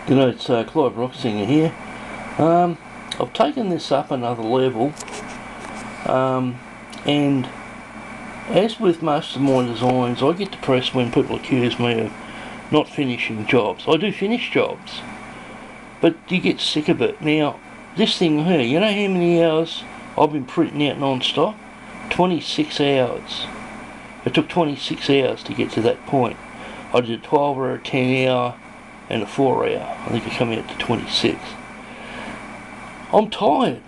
You know, it's Clive Rocksinger here. I've taken this up another level, and as with most of my designs, I get depressed when people accuse me of not finishing jobs. I do finish jobs, but you get sick of it. Now, this thing here, you know how many hours I've been printing out non-stop? 26 hours. It took 26 hours to get to that point. I did a 12 hour, a 10 hour, and a 4 hour. I think it came out to 26. I'm tired.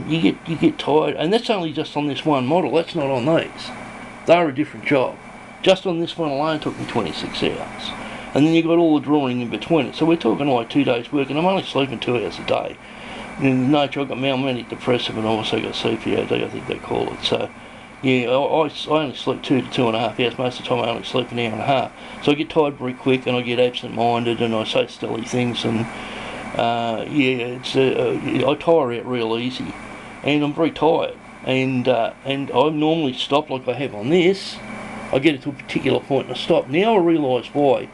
You get tired, and that's only just on this one model. That's not on these. They're a different job. Just on this one alone took me 26 hours. And then you got all the drawing in between it. So we're talking like 2 days work, and I'm only sleeping 2 hours a day. In nature, I've got manic depressive, and I also got CPOD, I think they call it. So yeah, I only sleep 2 to 2.5 hours. Most of the time I only sleep an hour and a half. So I get tired very quick, and I get absent-minded, and I say silly things, and I tire out real easy, and I'm very tired. And I normally stop like I have on this. I get it to a particular point and I stop. Now I realise why.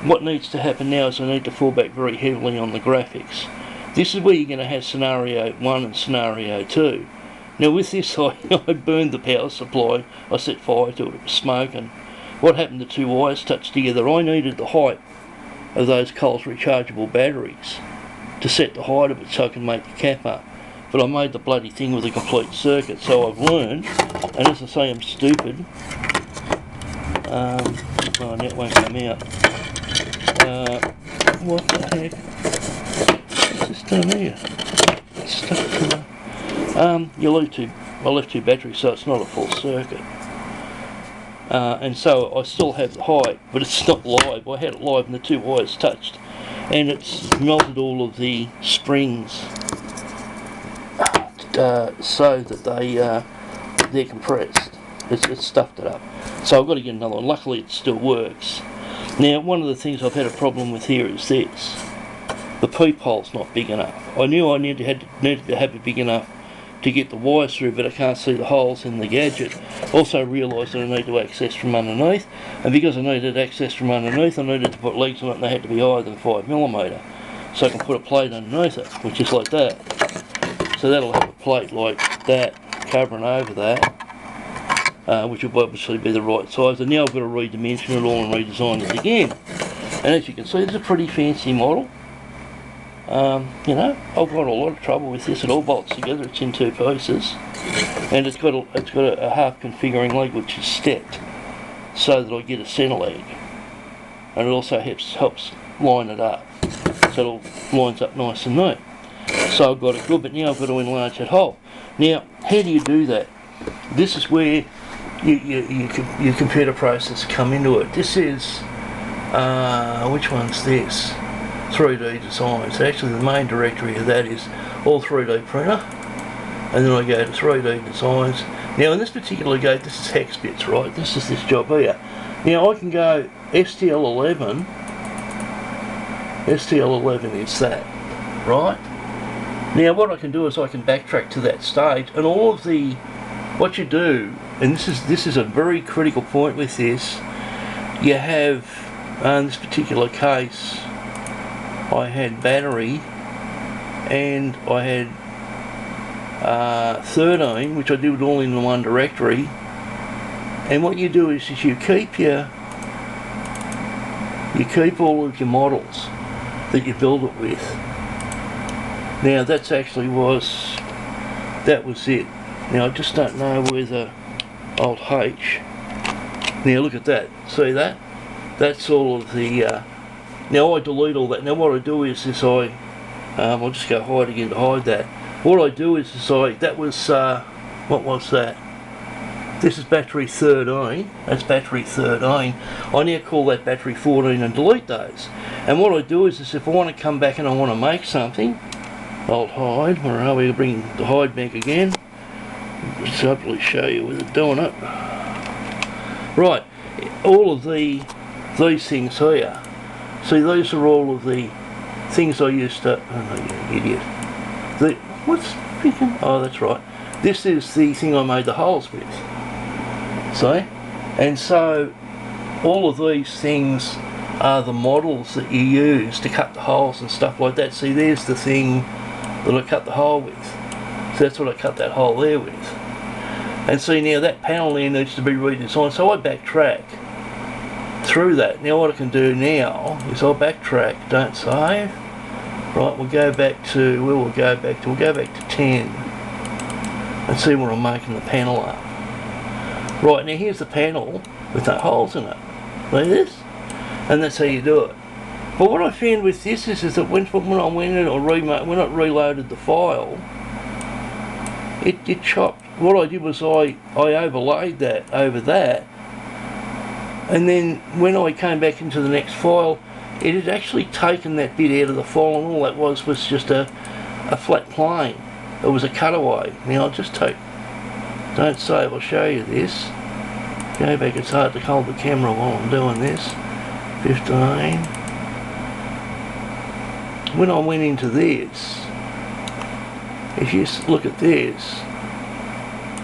What needs to happen now is I need to fall back very heavily on the graphics. This is where you're going to have scenario 1 and scenario 2. Now with this I burned the power supply, I set fire to it, it was smoking. What happened, the two wires touched together. I needed the height of those Coles rechargeable batteries to set the height of it so I can make the cap up. But I made the bloody thing with a complete circuit, so I've learned, and as I say, I'm stupid. Oh, that won't come out. What the heck? What's this done here? It's stuck to the... I left two batteries, so it's not a full circuit. And so I still have the height, but it's not live. I had it live and the two wires touched, and it's melted all of the springs so that they're compressed. It's stuffed it up. So I've got to get another one. Luckily it still works. Now one of the things I've had a problem with here is this. The peephole's not big enough. I knew I needed to have it big enough to get the wires through, but I can't see the holes in the gadget. Also realised that I need to access from underneath, and because I needed access from underneath, I needed to put legs on it, and they had to be higher than 5mm, so I can put a plate underneath it, which is like that. So that'll have a plate like that covering over that, which will obviously be the right size. And now I've got to redimension it all and redesign it again. And as you can see, it's a pretty fancy model. You know, I've got a lot of trouble with this. It all bolts together. It's in 2 pieces, and it's got a half configuring leg which is stepped, so that I get a centre leg, and it also helps line it up, so it lines up nice and neat. So I've got it good, but now I've got to enlarge that hole. Now, how do you do that? This is where your computer process come into it. This is which one's this? 3D designs. Actually the main directory of that is all 3D printer, and then I go to 3D designs. Now in this particular case, this is hex bits, right? This is this job here. Now I can go STL11 is that, right? Now what I can do is I can backtrack to that stage, and all of the, what you do, and this is a very critical point with this, you have, in this particular case, I had battery, and I had 13, which I did all in the one directory. And what you do is you keep all of your models that you build it with. Now that was it. Now I just don't know where the Alt H. Now look at that. See that? That's all of the. Now I delete all that. Now what I do is I'll just go hide again to hide that. What I do is that was, what was that? This is battery 13, that's battery 13. I now call that battery 14 and delete those. And what I do is if I want to come back and I want to make something, I'll hide, where are we? I'll bring the hide back again. Just hopefully show you with it doing it. Right, all of these things here. See, these are all of the things I used to... Oh no, you idiot. What's freaking... Oh, that's right. This is the thing I made the holes with. See? And so, all of these things are the models that you use to cut the holes and stuff like that. See, there's the thing that I cut the hole with. So that's what I cut that hole there with. And see, now that panel there needs to be redesigned, so I backtrack through that. Now what I can do now is I'll backtrack, don't save. Right, we'll go back to, where we'll go back to, we'll go back to 10 and see where I'm making the panel up. Right, now here's the panel with no holes in it. See this? And that's how you do it. But what I found with this is that when I went in or when I reloaded the file, it chopped. What I did was I overlaid that over that, and then when I came back into the next file, it had actually taken that bit out of the file, and all that was just a flat plane. It was a cutaway. Now I'll just take, don't save, I'll show you this. Go back, it's hard to hold the camera while I'm doing this. 15. When I went into this, if you look at this,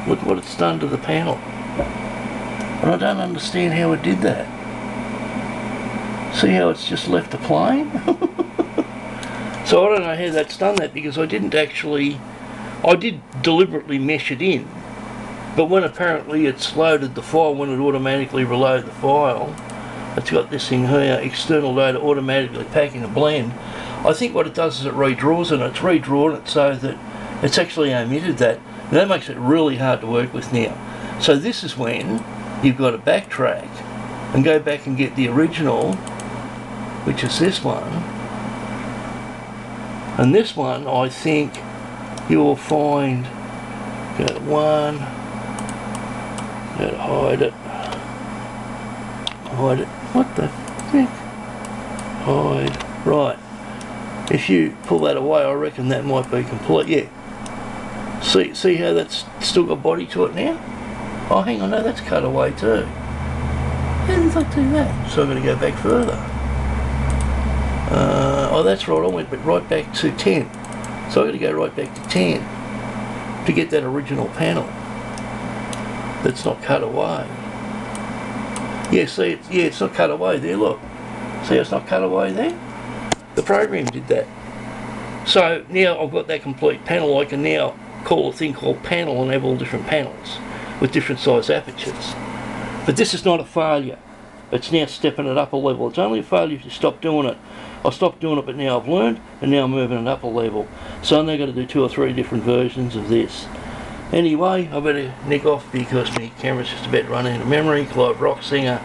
look what it's done to the panel. And I don't understand how it did that. See how it's just left the plane? So I don't know how that's done that, because I didn't actually, I did deliberately mesh it in, but when apparently it's loaded the file, when it automatically reload the file, it's got this thing here, external data automatically packing a blend. I think what it does is it redraws it, and it's redrawn it so that it's actually omitted that. And that makes it really hard to work with now. So this is when you've got to backtrack and go back and get the original, which is this one. And this one, I think you will find, go to 1, go to hide it, what the heck, hide, right. If you pull that away, I reckon that might be complete, yeah. See how that's still got body to it now? Oh, hang on, no, that's cut away too. How did I do that? So I'm going to go back further. Oh, that's right, I went right back to 10. So I'm going to go right back to 10 to get that original panel that's not cut away. Yeah, see, it's not cut away there, look. See how it's not cut away there? The program did that. So now I've got that complete panel. I can now call a thing called panel and have all different panels with different size apertures. But this is not a failure. It's now stepping it up a level. It's only a failure if you stop doing it. I stopped doing it, but now I've learned, and now I'm moving it up a level. So I'm now going to do 2 or 3 different versions of this. Anyway, I better nick off because my camera's just about running out of memory. Clive Rock Singer,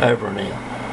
over and out.